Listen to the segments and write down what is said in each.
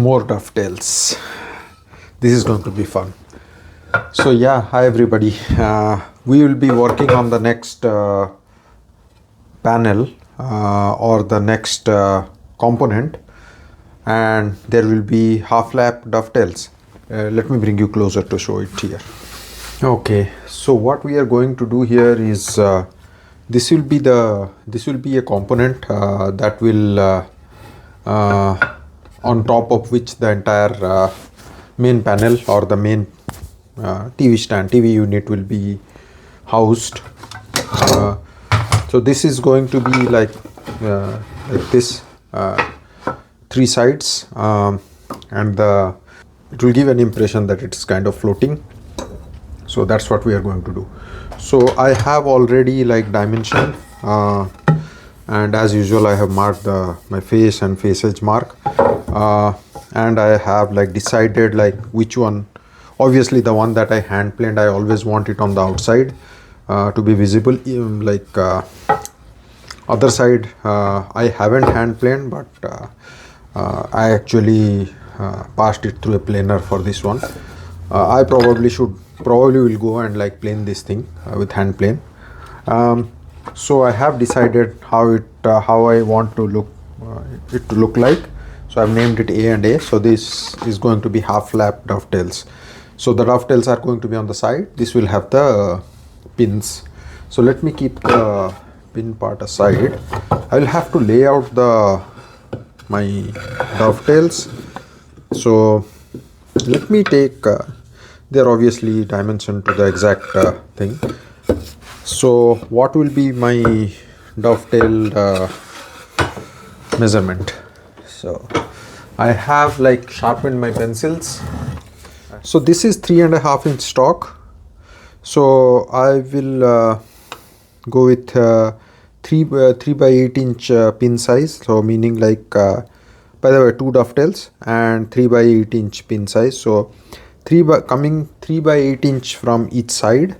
more dovetails. This is going to be fun. So yeah, hi everybody. We will be working on the next panel or the next component, and there will be half lap dovetails. Let me bring you closer to show it here. Okay, so what we are going to do here is this will be a component that will on top of which the entire main panel or the main TV unit will be housed. So this is going to be like this, three sides, and it will give an impression that it's kind of floating. So that's what we are going to do. So I have already like dimension, and as usual I have marked my face and face edge mark, and I have like decided like which one. Obviously the one that I hand planed, I always want it on the outside to be visible. Other side I haven't hand planed, but I actually passed it through a planer for this one. I probably will go and like plane this thing with hand plane. So I have decided how I want to look it to look like. So I've named it A and A. So this is going to be half lap dovetails. So the dovetails are going to be on the side. This will have the pins. So let me keep the pin part aside. I will have to lay out my dovetails. So let me take they're obviously dimensioned to the exact thing. So what will be my dovetail measurement? So I have like sharpened my pencils. So this is 3.5 inch stock. So I will go with 3 by 8 inch pin size. So meaning like by the way, 2 dovetails and 3 by 8 inch pin size. So 3 by 8 inch from each side.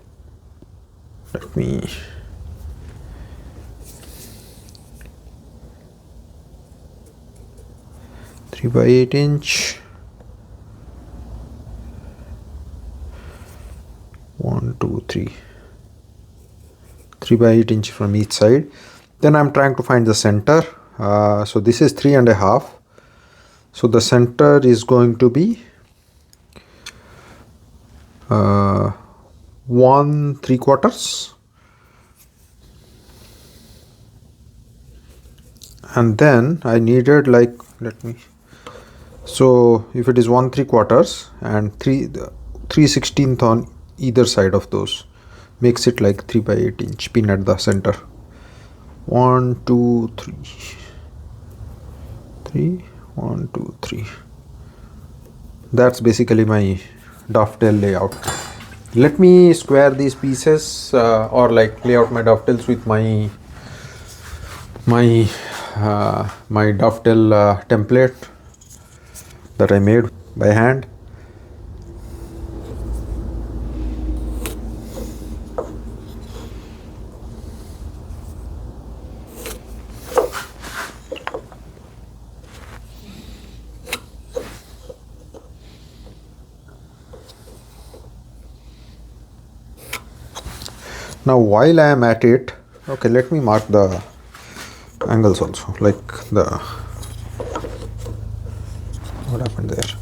Let me 3 by 8 inch. 1, 2, 3. 3 by 8 inch from each side. Then I'm trying to find the center. So this is 3.5. So the center is going to be 1 3/4, and then I needed like so if it is 1 3/4 and 3/16 on either side of those makes it like 3 by 8 inch pin at the center. 1 2 3 1 2 3. That's basically my dovetail layout. Let me square these pieces or like lay out my dovetails with my dovetail template that I made by hand. Now while I am at it, okay, let me mark the angles also, like what happened there.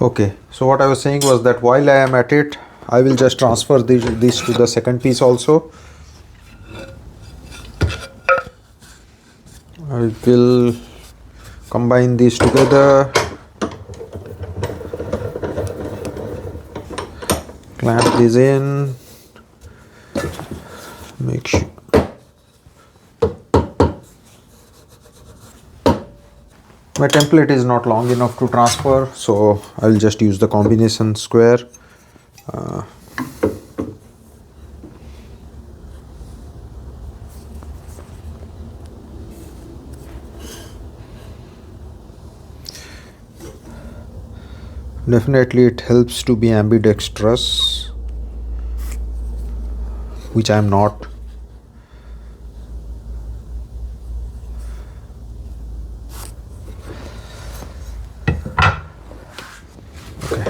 Okay, so what I was saying was that while I am at it, I will just transfer this to the second piece also. I will combine these together, clamp this in, make sure. My template is not long enough to transfer, so I will just use the combination square. Definitely it helps to be ambidextrous, which I am not. Okay.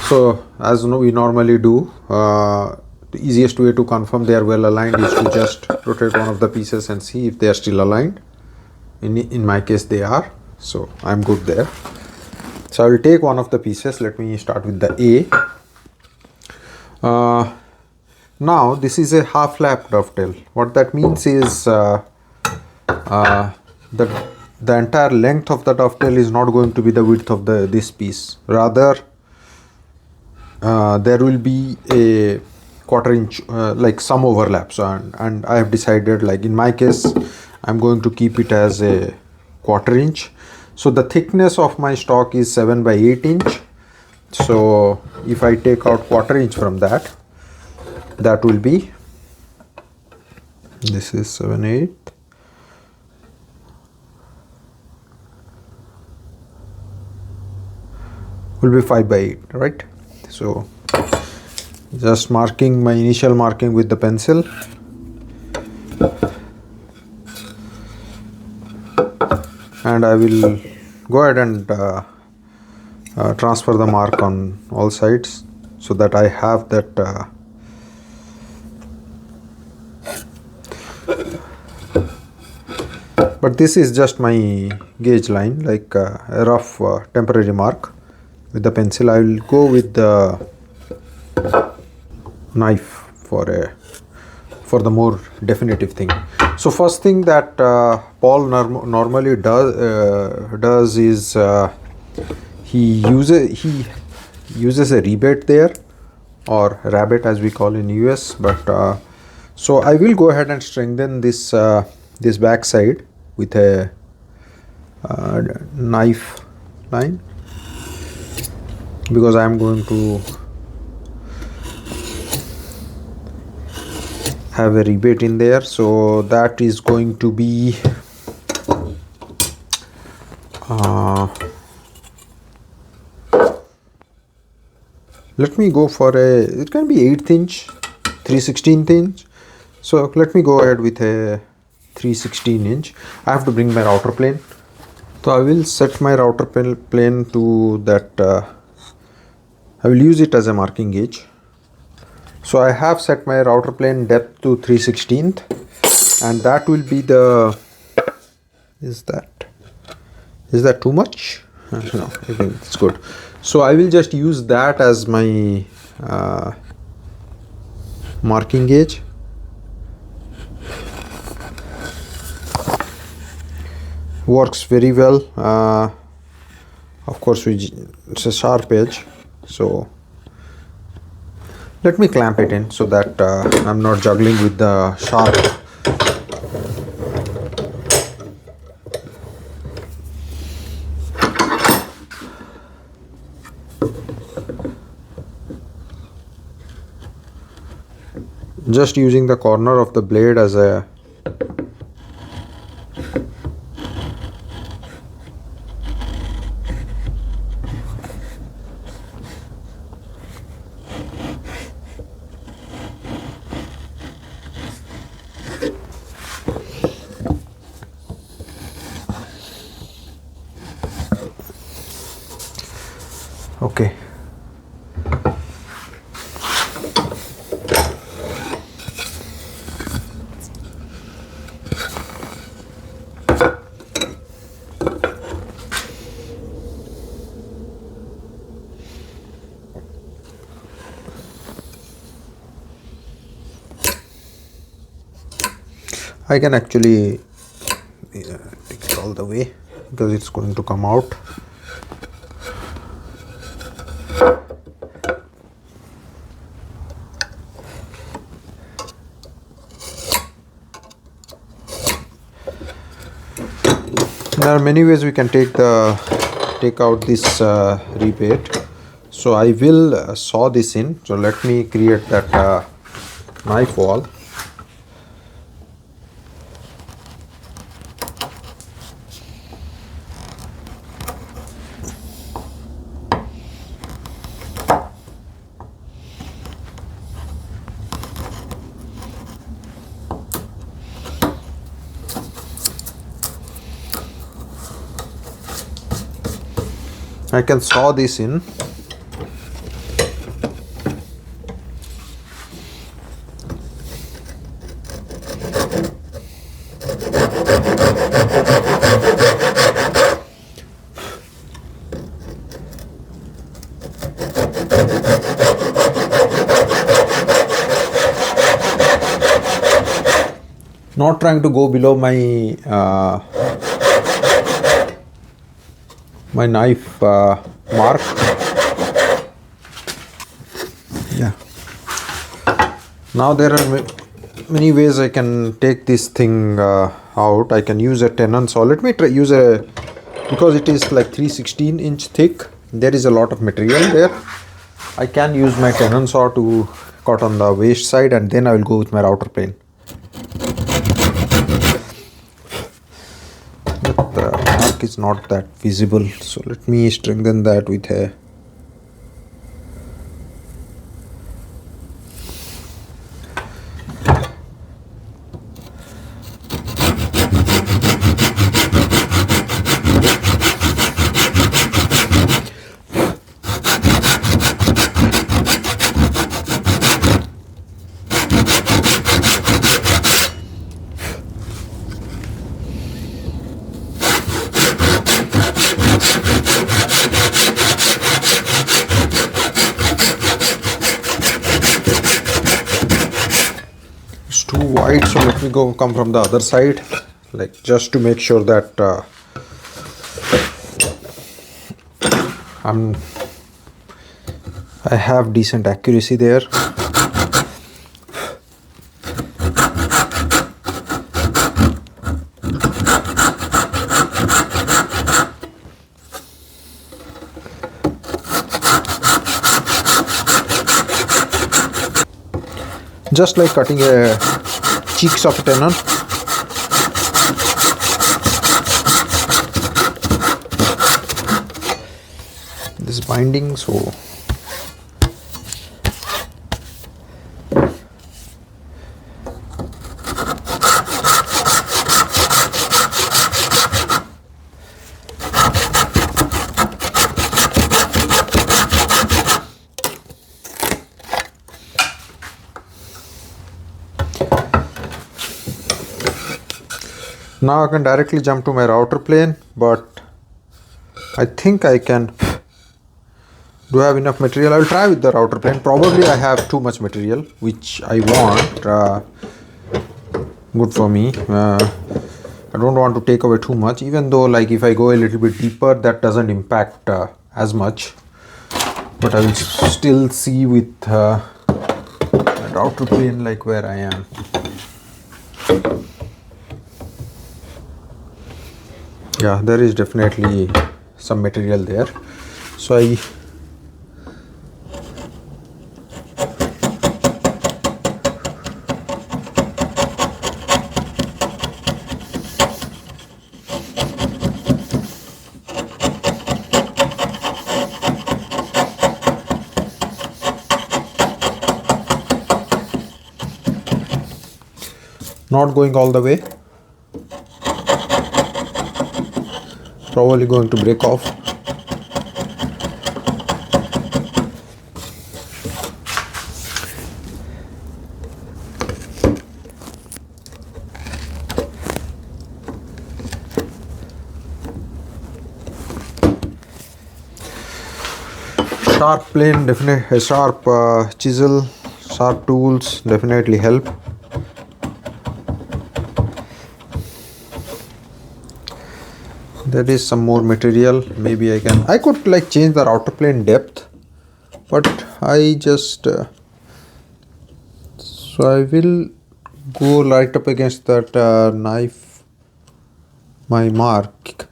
So as we normally do, the easiest way to confirm they are well aligned is to just rotate one of the pieces and see if they are still aligned. In my case they are, so I'm good there. So I will take one of the pieces. Let me start with the A. Now this is a half lap dovetail. What that means is the entire length of the dovetail is not going to be the width of this piece. Rather, there will be a quarter inch, like some overlaps, and I have decided, like in my case, I'm going to keep it as a quarter inch. So the thickness of my stock is 7 by 8 inch. So if I take out quarter inch from that, that will be, this is 7/8, will be 5 by 8, right? So just marking my initial marking with the pencil, and I will go ahead and transfer the mark on all sides so that I have that but this is just my gauge line, like a rough temporary mark with the pencil. I will go with the knife for the more definitive thing. So first thing that Paul normally does is he uses a rebate there, or Rebate as we call in US. But so I will go ahead and strengthen this back side with a knife line, because I am going to have a rebate in there. So that is going to be let me go for it can be 8th inch, 3/16 inch. So let me go ahead with a 3/16 inch. I have to bring my router plane. So I will set my router plane to that. I will use it as a marking gauge. So I have set my router plane depth to 3/16, and that will be the, is that too much? No, I think it's good. So I will just use that as my marking gauge. Works very well. Of course, it's a sharp edge, so let me clamp it in so that I'm not juggling with the sharp. Just using the corner of the blade as a okay. I can actually take it all the way because it's going to come out. There are many ways we can take out this rebate. So I will saw this in. So let me create that knife wall. I can saw this in. Not trying to go below my my knife mark. Yeah. Now there are many ways I can take this thing out. I can use a tenon saw. Let me try use a, because it is like 3/16-inch thick. There is a lot of material there. I can use my tenon saw to cut on the waist side, and then I will go with my router plane. But the mark is not that visible, so let me strengthen that with a too wide, so let me come from the other side, like just to make sure that I have decent accuracy there. Just like cutting a cheeks of a tenon. This binding, so now I can directly jump to my router plane, but I think I can. Do I have enough material? I will try with the router plane. Probably I have too much material, which I want. Good for me. I don't want to take away too much, even though like if I go a little bit deeper, that doesn't impact as much. But I will still see with a router plane like where I am. Yeah, there is definitely some material there. So I not going all the way. Probably going to break off. Sharp plane, definitely sharp chisel, sharp tools definitely help. There is some more material. Maybe I could like change the router plane depth, but I just so I will go right up against that knife, my mark.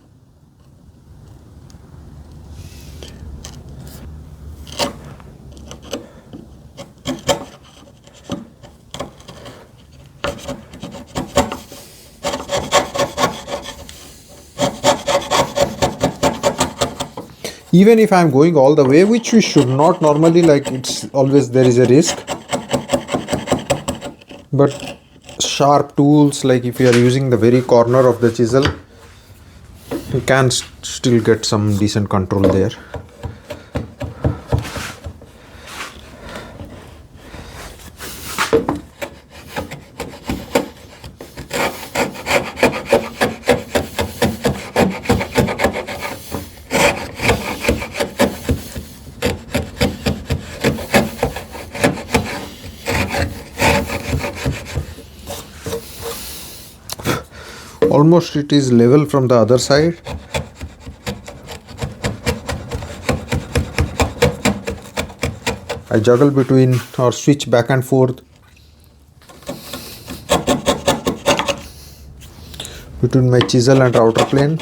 Even if I am going all the way, which we should not normally, like it's always there is a risk. But sharp tools, like if you are using the very corner of the chisel, you can still get some decent control there. Almost it is level from the other side. I juggle between or switch back and forth between my chisel and router plane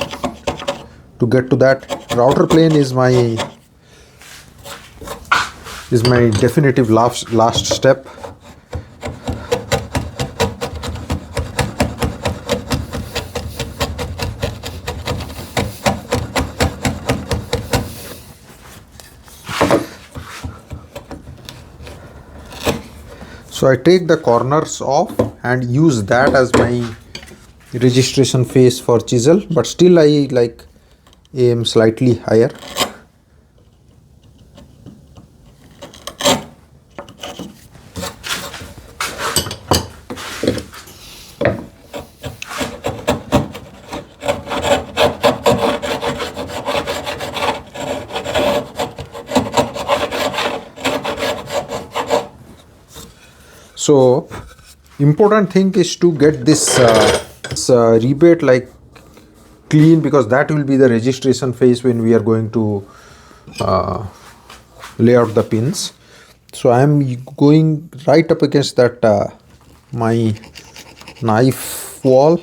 to get to that. Router plane is my definitive last step. So I take the corners off and use that as my registration face for chisel, but still I like aim slightly higher. So important thing is to get this rebate like clean, because that will be the registration phase when we are going to lay out the pins. So I am going right up against that my knife wall.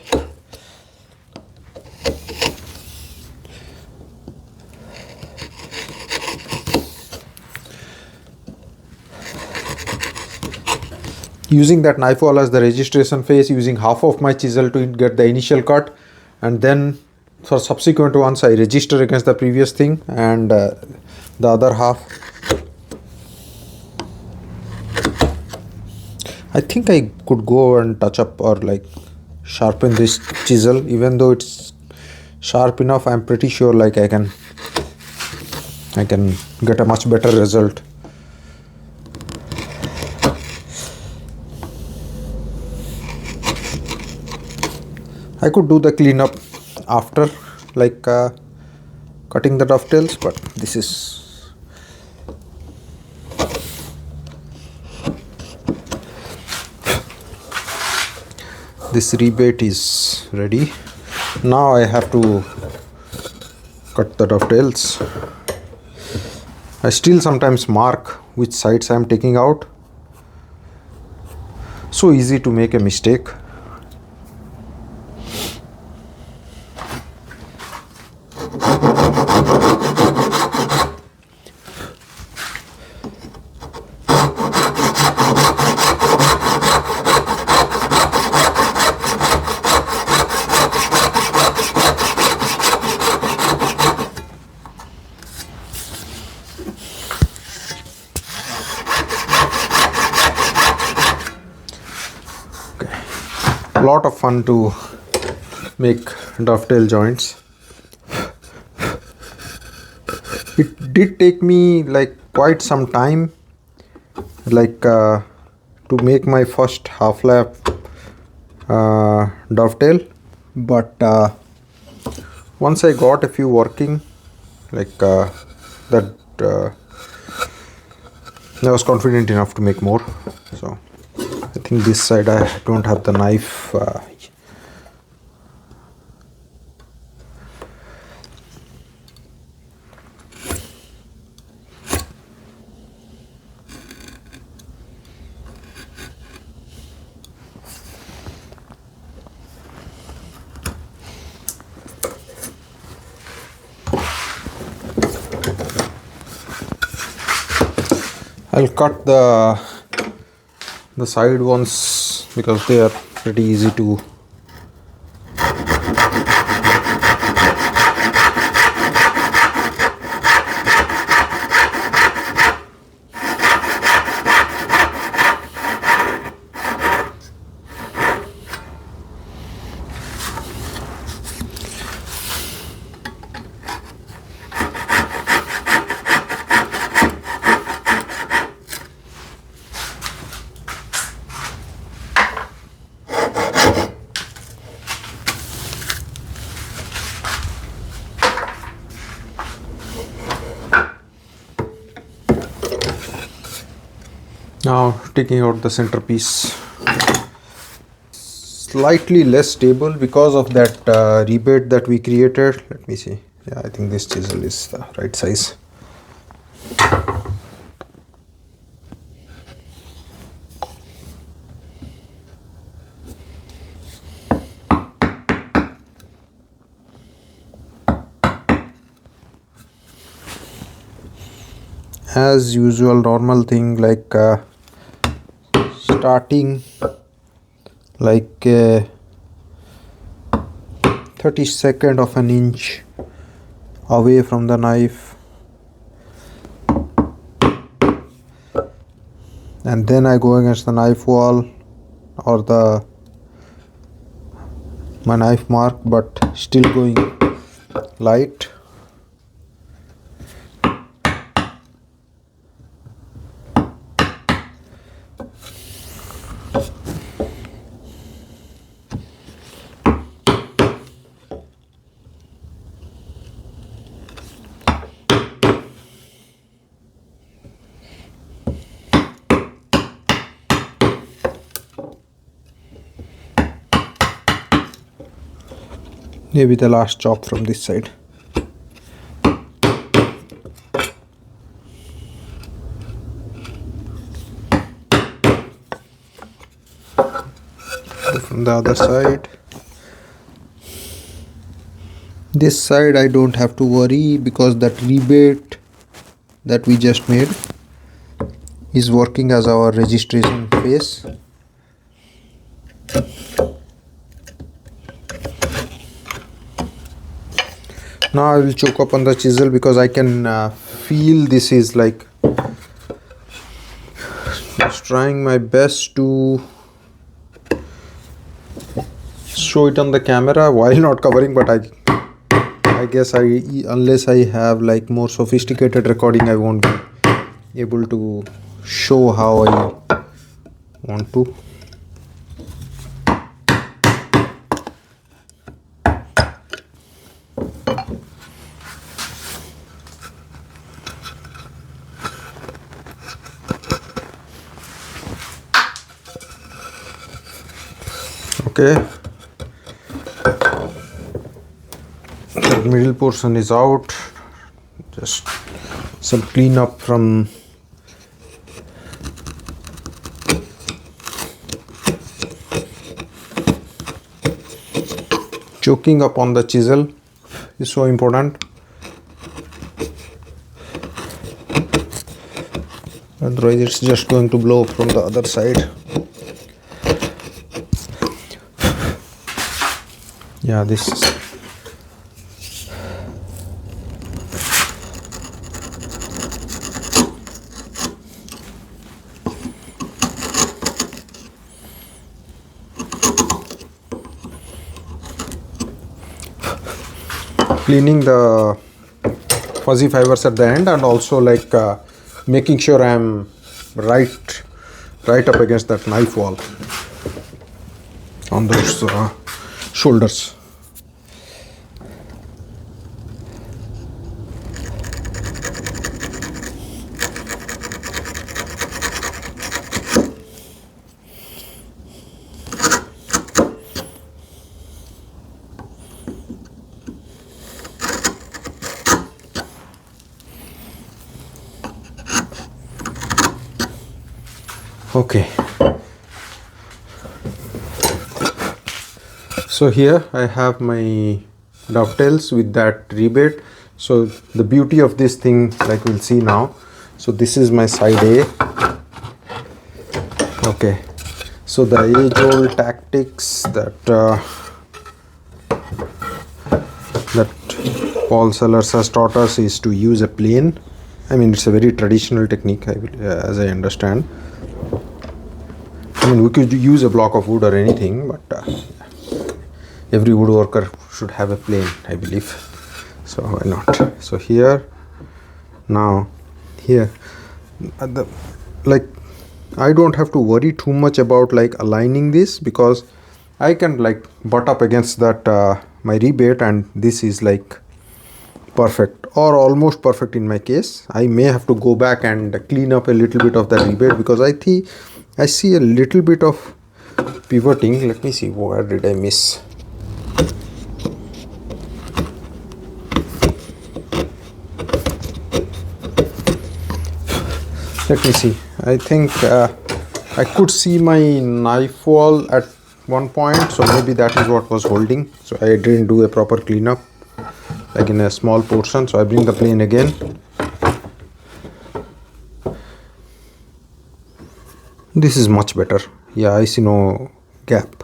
Using that knife wall as the registration face, using half of my chisel to get the initial cut, and then for subsequent ones I register against the previous thing, and the other half. I think I could go and touch up or like sharpen this chisel. Even though it's sharp enough, I'm pretty sure like I can get a much better result. I could do the cleanup after, like cutting the dovetails, but this rebate is ready. Now I have to cut the dovetails. I still sometimes mark which sides I am taking out. So easy to make a mistake. Lot of fun to make dovetail joints. It did take me like quite some time, like to make my first half lap dovetail, but once I got a few working, like that I was confident enough to make more. So I think this side I don't have the knife. I'll cut the side ones because they are pretty easy to Now taking out the centerpiece. Slightly less stable because of that rebate that we created. Let me see. Yeah, I think this chisel is the right size. As usual, normal thing, like starting like 32nd of an inch away from the knife, and then I go against the knife wall or my knife mark, but still going light. Maybe the last chop from this side. From the other side. This side I don't have to worry because that rebate that we just made is working as our registration face. Now I will choke up on the chisel because I can feel this is like, just trying my best to show it on the camera while not covering, but I guess unless I have like more sophisticated recording, I won't be able to show how I want to. Okay, the middle portion is out. Just some cleanup from choking up on the chisel is so important. Otherwise it's just going to blow from the other side. Yeah, this is cleaning the fuzzy fibers at the end, and also like making sure I am right up against that knife wall on those shoulders. Okay, so here I have my dovetails with that rebate. So the beauty of this thing, like we'll see now, so this is my side A. Okay, so the age-old tactics that Paul Sellers has taught us is to use a plane. I mean, it's a very traditional technique, as I understand. I mean, we could use a block of wood or anything, but every woodworker should have a plane, I believe. So why not? So here, now, here, like, I don't have to worry too much about like aligning this, because I can like butt up against that my rebate, and this is like perfect or almost perfect in my case. I may have to go back and clean up a little bit of the rebate because I think I see a little bit of pivoting. Let me see, where did I miss? Let me see. I think I could see my knife wall at one point, so maybe that is what was holding. So I didn't do a proper cleanup, like in a small portion. So I bring the plane again. This is much better. Yeah, I see no gap.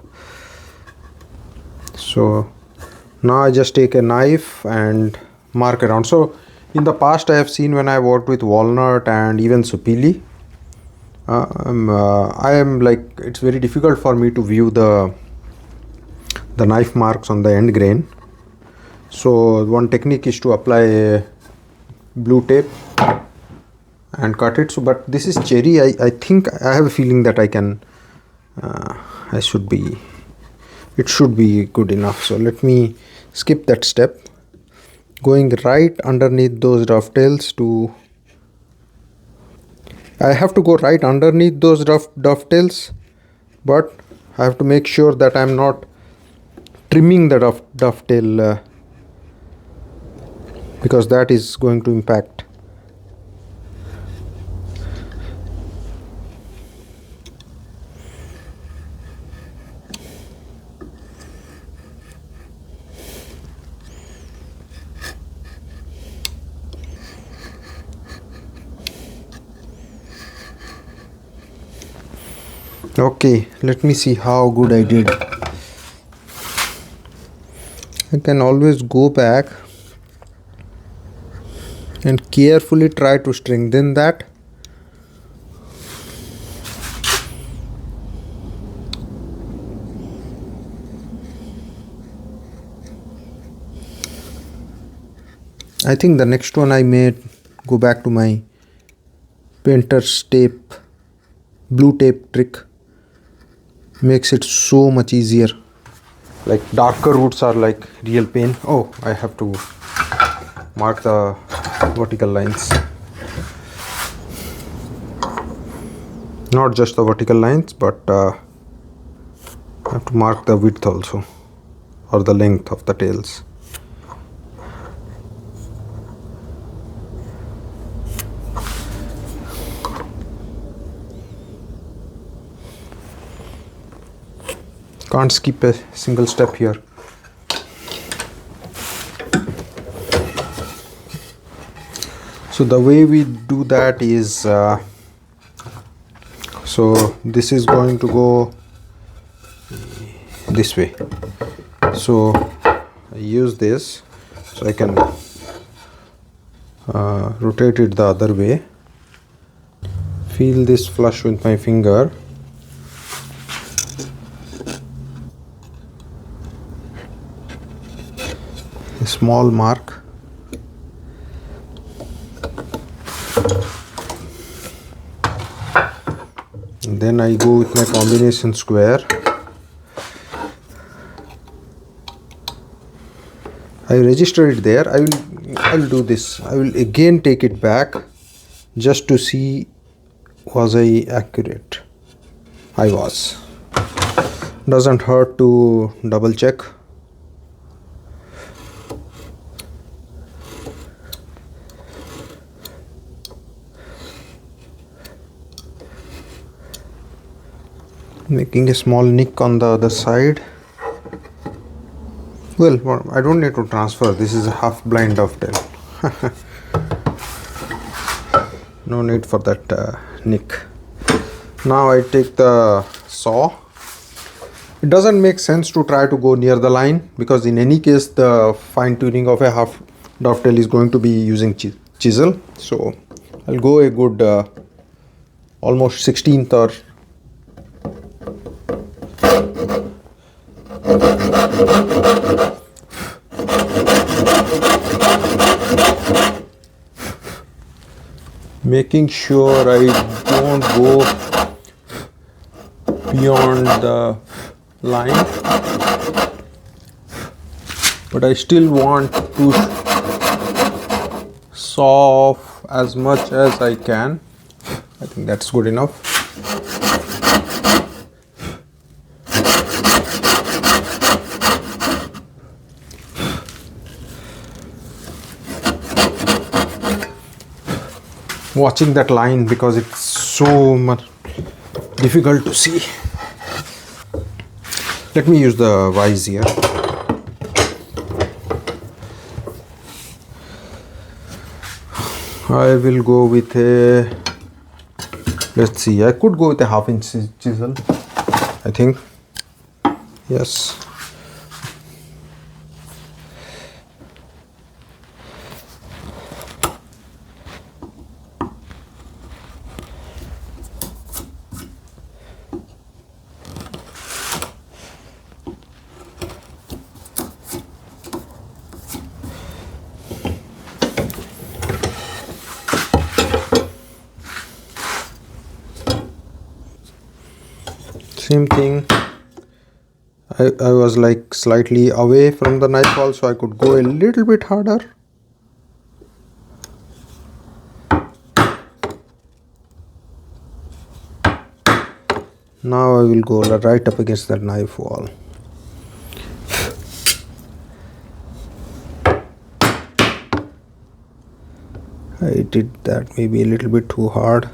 So now I just take a knife and mark around. So in the past I have seen when I worked with walnut and even supili, I am like, it's very difficult for me to view the knife marks on the end grain. So one technique is to apply a blue tape and cut it. So but this is cherry. I think I have a feeling that I can it should be good enough. So let me skip that step, going right underneath those dovetails. I have to go right underneath those dovetails, but I have to make sure that I'm not trimming the dovetail because that is going to impact. Okay, let me see how good I did. I can always go back and carefully try to strengthen that. I think the next one I may go back to my painter's tape, blue tape trick. Makes it so much easier. Like darker roots are like real pain. Oh, I have to mark the vertical lines. Not just the vertical lines, but I have to mark the width also, or the length of the tails. Can't skip a single step here. So the way we do that is so this is going to go this way. So I use this so I can rotate it the other way. Feel this flush with my finger. Small mark. And then I go with my combination square. I register it there. I'll do this. I will again take it back just to see was I accurate. I was. Doesn't hurt to double check. Making a small nick on the other side. Well, I don't need to transfer. This is a half blind dovetail. No need for that nick. Now I take the saw. It doesn't make sense to try to go near the line because in any case the fine tuning of a half dovetail is going to be using chisel. So I'll go a good almost 16th or making sure I don't go beyond the line, but I still want to saw off as much as I can. I think that's good enough. Watching that line because it's so much difficult to see. Let me use the vise here. I will go with a, let's see, I could go with a 1/2 inch chisel, I think. Yes. Same thing. I was like slightly away from the knife wall, so I could go a little bit harder. Now I will go right up against that knife wall. I did that maybe a little bit too hard.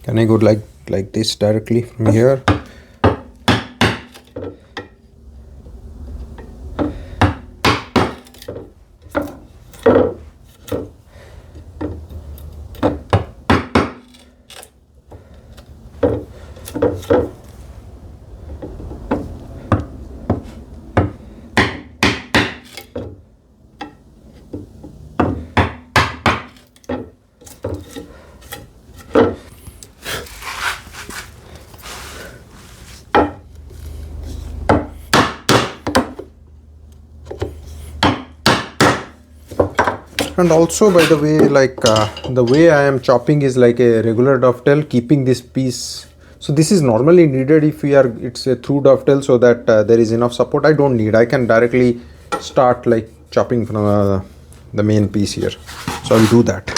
Can I go like this directly from here? And also, by the way, like the way I am chopping is like a regular dovetail, keeping this piece. So this is normally needed if we are, it's a through dovetail, so that there is enough support. I don't need, I can directly start like chopping from the main piece here. So I'll do that.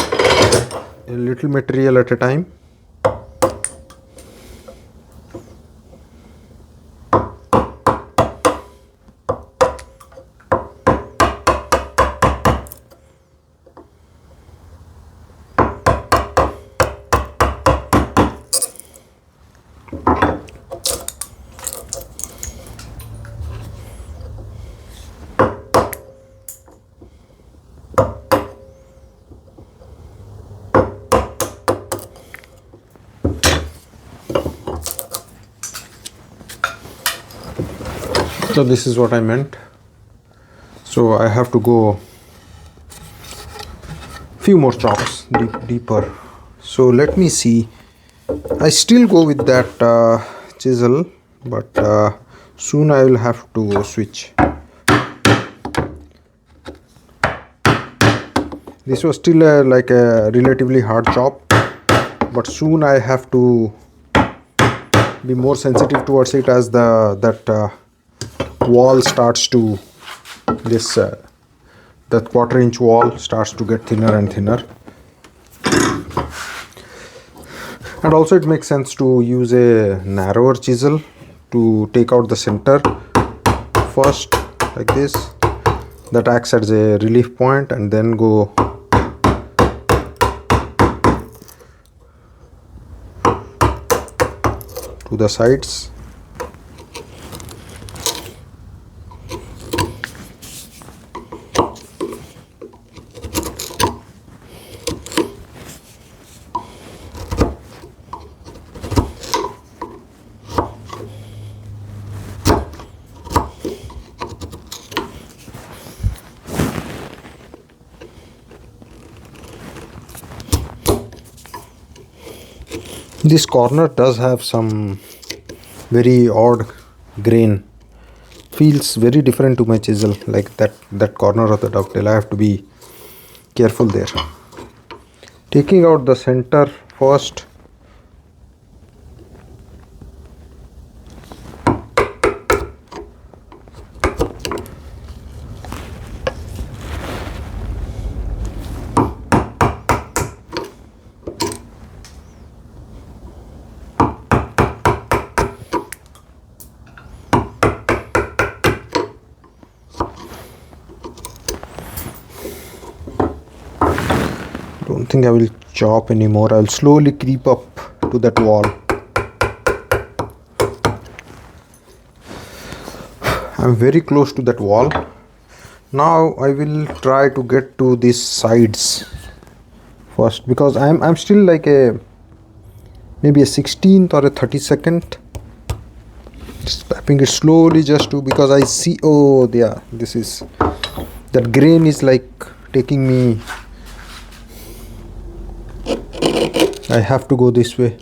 A little material at a time. So this is what I meant. So I have to go few more chops deeper. So let me see. I still go with that chisel, but soon I will have to switch. This was still like a relatively hard chop, but soon I have to be more sensitive towards it as that wall starts to that 1/4 inch wall starts to get thinner and thinner. And also it makes sense to use a narrower chisel to take out the center first, like this. That acts as a relief point, and then go to the sides. This corner does have some very odd grain. Feels very different to my chisel, like that corner of the dovetail. I have to be careful there. Taking out the center first don't think I will chop anymore. I'll slowly creep up to that wall. I'm very close to that wall. Now I will try to get to these sides first, because I'm still like maybe a 16th or a 32nd. Just tapping it slowly just to, because I see, oh yeah, this is, that grain is like taking me. I have to go this way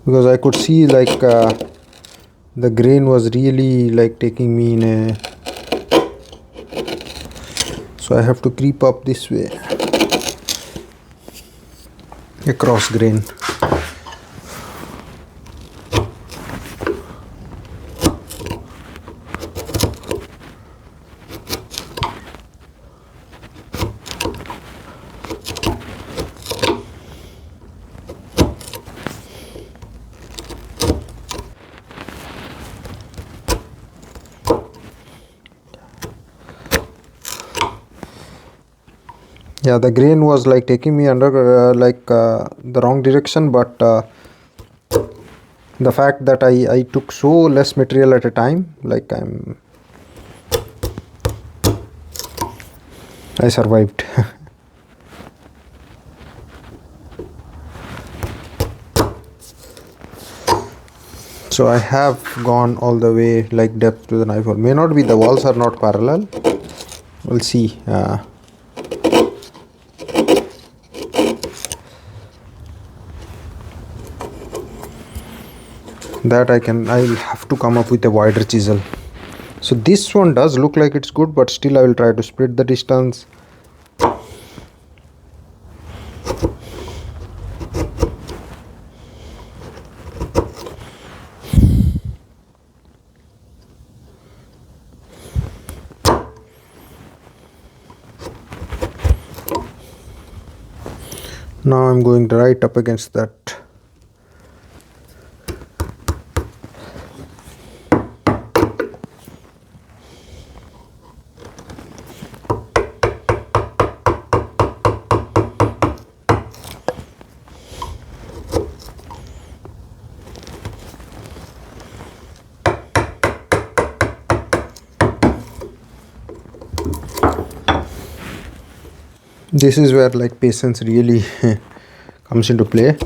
because I could see like the grain was really like taking me in a, so I have to creep up this way across grain. Yeah, the grain was like taking me under the wrong direction, but the fact that I took so less material at a time, like I survived. So I have gone all the way like depth to the knife hole. May not be, the walls are not parallel. We'll see. That I'll have to come up with a wider chisel. So this one does look like it's good, but still I will try to split the distance. Now I'm going right up against that. This is where like patience really comes into play,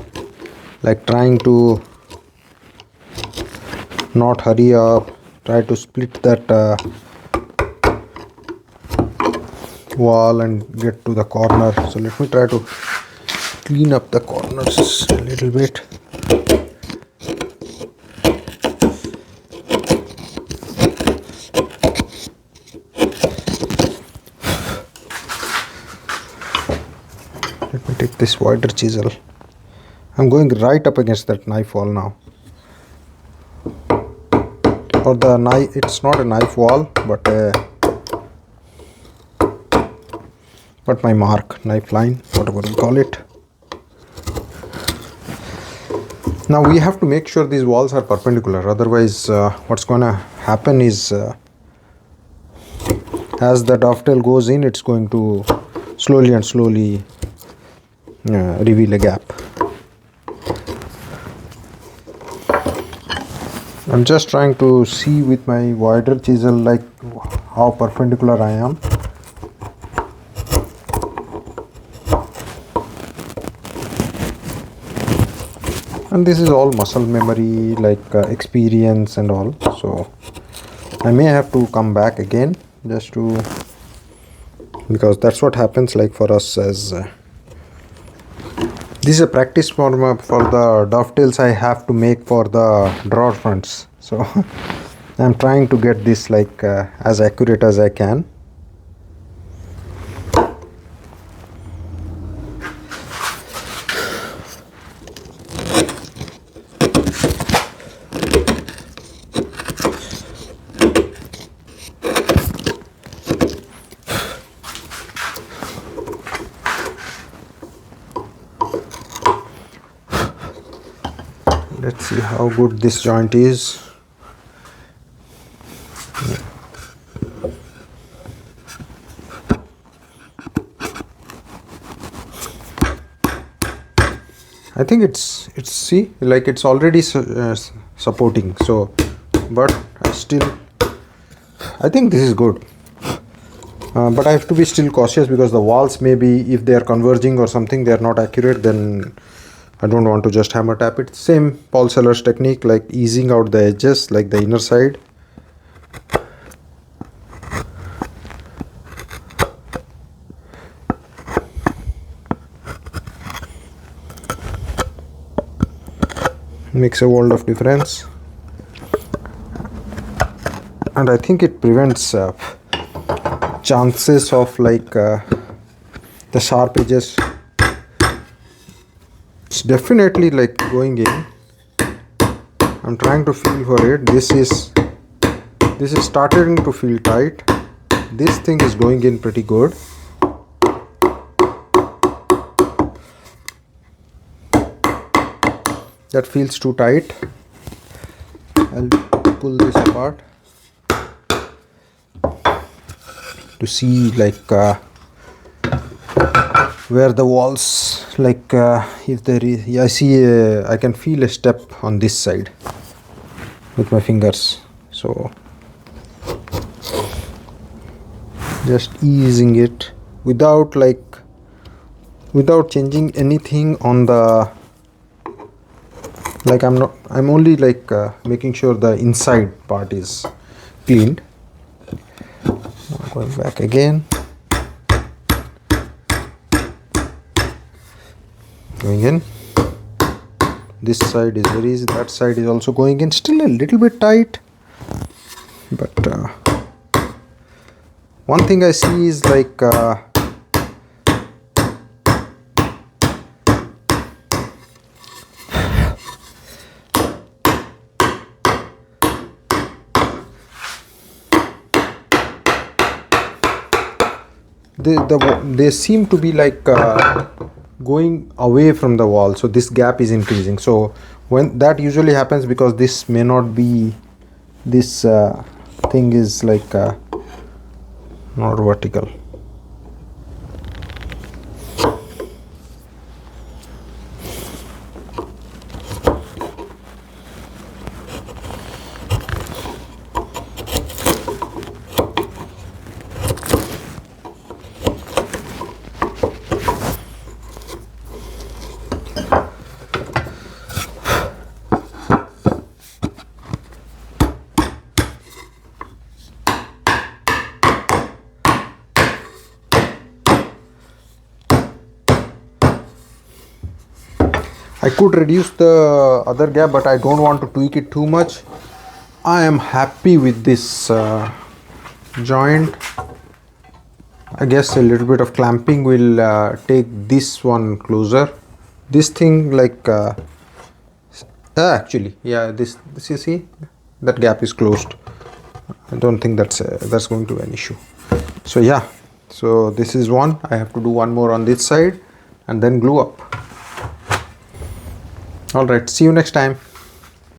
like trying to not hurry up, try to split that wall and get to the corner. So let me try to clean up the corners a little bit. Let me take this wider chisel. I'm going right up against that knife wall now. Or the knife, it's not a knife wall, but my mark, knife line, whatever we call it. Now we have to make sure these walls are perpendicular, otherwise what's gonna happen is as the dovetail goes in, it's going to slowly reveal a gap. I'm just trying to see with my wider chisel like how perpendicular I am. And this is all muscle memory, like experience and all. So I may have to come back again just to, because that's what happens like for us as this is a practice for the dovetails I have to make for the drawer fronts. So I'm trying to get this like as accurate as I can. Let's see how good this joint is. I think it's see, like it's already supporting, so but I think this is good, but I have to be still cautious because the walls, maybe if they are converging or something, they are not accurate, then I don't want to just hammer tap it. Same Paul Sellers technique, like easing out the edges, like the inner side. Makes a world of difference, and I think it prevents chances of like the sharp edges. It's definitely like going in. I'm trying to feel for it. This is starting to feel tight. This thing is going in pretty good. That feels too tight. I'll pull this apart to see like where the walls, like if there is, yeah, I see I can feel a step on this side with my fingers, so just easing it without changing anything on the, like I'm only like making sure the inside part is cleaned. Going back again, going in. This side is very easy, that side is also going in, still a little bit tight, but one thing I see is like they seem to be like going away from the wall, so this gap is increasing. So when that usually happens, because this may not be, this thing is like not vertical. I could reduce the other gap, but I don't want to tweak it too much. I am happy with this joint. I guess a little bit of clamping will take this one closer. This thing like actually, yeah, this you see that gap is closed. I don't think that's going to be an issue. So yeah, so this is one. I have to do one more on this side and then glue up. All right, see you next time.